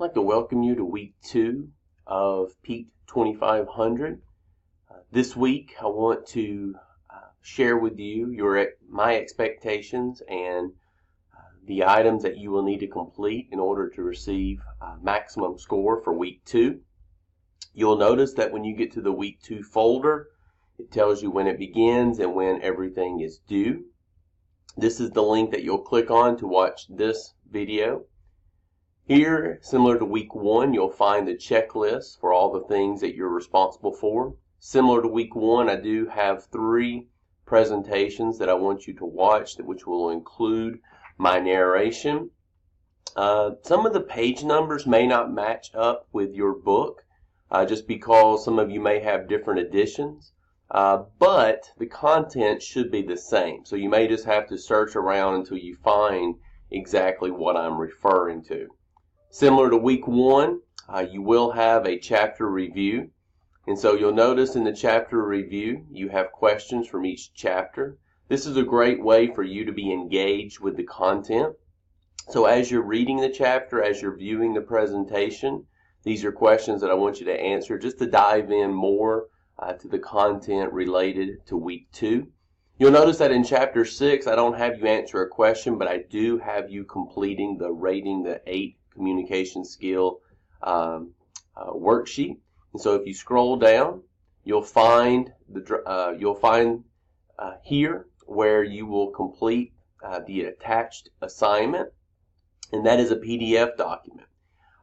like to welcome you to week 2 of Pete 2500. This week I want to share with you my expectations and the items that you will need to complete in order to receive maximum score for week 2. You'll notice that when you get to the week 2 folder, it tells you when it begins and when everything is due. This is the link that you'll click on to watch this video. Here, similar to week 1, you'll find the checklist for all the things that you're responsible for. Similar to week 1, I do have 3 presentations that I want you to watch, which will include my narration. Some of the page numbers may not match up with your book, just because some of you may have different editions, but the content should be the same. So you may just have to search around until you find exactly what I'm referring to. Similar to week 1, you will have a chapter review. And so you'll notice in the chapter review, you have questions from each chapter. This is a great way for you to be engaged with the content. So as you're reading the chapter, as you're viewing the presentation, these are questions that I want you to answer just to dive in more to the content related to week 2. You'll notice that in chapter 6, I don't have you answer a question, but I do have you completing the rating the 8 communication skill worksheet. And so if you scroll down, you'll find here where you will complete the attached assignment, and that is a PDF document.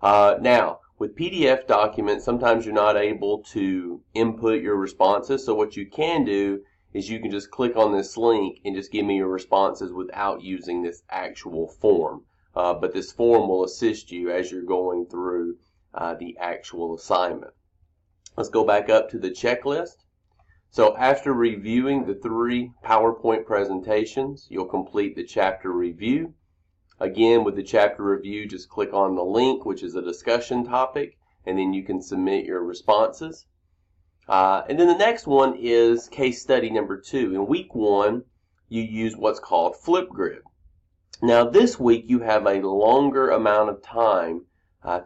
Now, with PDF documents, sometimes you're not able to input your responses. So what you can do is you can just click on this link and just give me your responses without using this actual form. But this form will assist you as you're going through the actual assignment. Let's go back up to the checklist. So after reviewing the 3 PowerPoint presentations, you'll complete the chapter review. Again, with the chapter review, just click on the link, which is a discussion topic, and then you can submit your responses. And then the next one is case study number 2. In week 1, you use what's called Flipgrid. Now this week you have a longer amount of time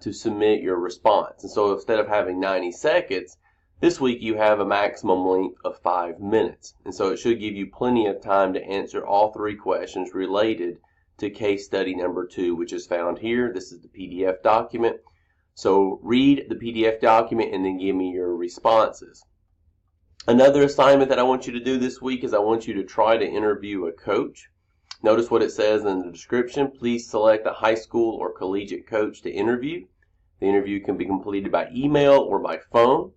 to submit your response. And so instead of having 90 seconds, this week you have a maximum length of 5 minutes. And so it should give you plenty of time to answer all 3 questions related to case study number 2, which is found here. This is the PDF document. So read the PDF document and then give me your responses. Another assignment that I want you to do this week is I want you to try to interview a coach. Notice what it says in the description. Please select a high school or collegiate coach to interview. The interview can be completed by email or by phone.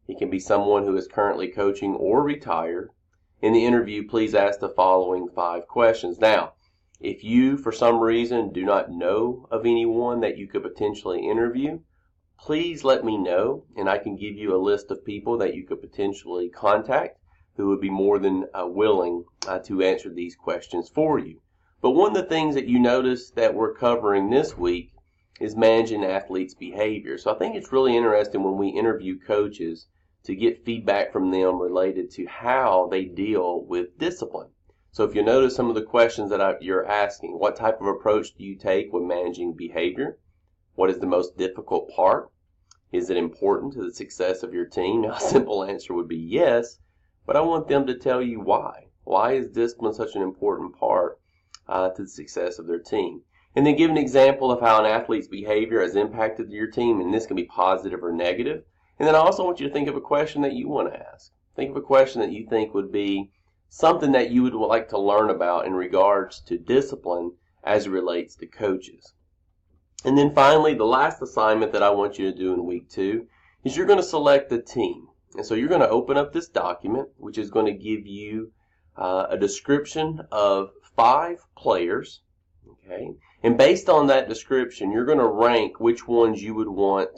It can be someone who is currently coaching or retired. In the interview, please ask the following 5 questions. Now, if you, for some reason, do not know of anyone that you could potentially interview, please let me know, and I can give you a list of people that you could potentially contact who would be more than willing to answer these questions for you. But one of the things that you notice that we're covering this week is managing athletes' behavior. So I think it's really interesting when we interview coaches to get feedback from them related to how they deal with discipline. So if you notice some of the questions that you're asking, what type of approach do you take when managing behavior? What is the most difficult part? Is it important to the success of your team? Now, a simple answer would be yes, but I want them to tell you why. Why is discipline such an important part to the success of their team? And then give an example of how an athlete's behavior has impacted your team, and this can be positive or negative. And then I also want you to think of a question that you want to ask. Think of a question that you think would be something that you would like to learn about in regards to discipline as it relates to coaches. And then finally, the last assignment that I want you to do in week 2 is you're going to select a team. And so you're going to open up this document, which is going to give you a description of 5 players. Okay? And based on that description, you're going to rank which ones you would want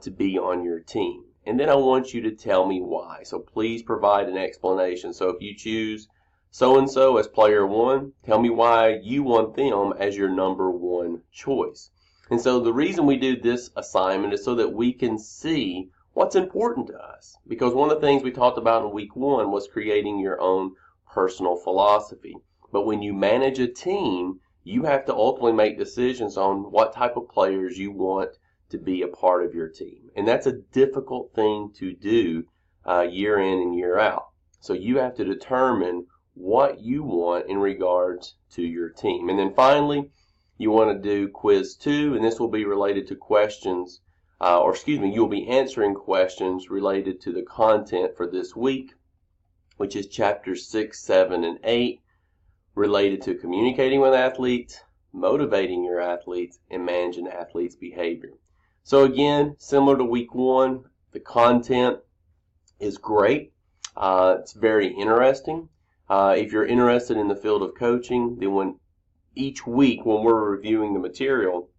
to be on your team. And then I want you to tell me why. So please provide an explanation. So if you choose so-and-so as player 1, tell me why you want them as your number 1 choice. And so the reason we do this assignment is so that we can see what's important to us. Because one of the things we talked about in week 1 was creating your own personal philosophy. But when you manage a team, you have to ultimately make decisions on what type of players you want to be a part of your team. And that's a difficult thing to do year in and year out. So you have to determine what you want in regards to your team. And then finally, you want to do quiz 2, and this will be related to questions, you'll be answering questions related to the content for this week, which is chapters 6, 7, and 8, related to communicating with athletes, motivating your athletes, and managing athletes' behavior. So again, similar to week 1, the content is great. It's very interesting. If you're interested in the field of coaching, then each week when we're reviewing the material,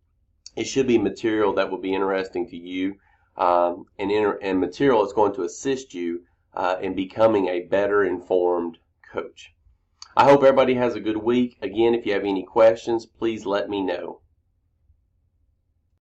it should be material that will be interesting to you, and material that's going to assist you in becoming a better informed coach. I hope everybody has a good week. Again, if you have any questions, please let me know.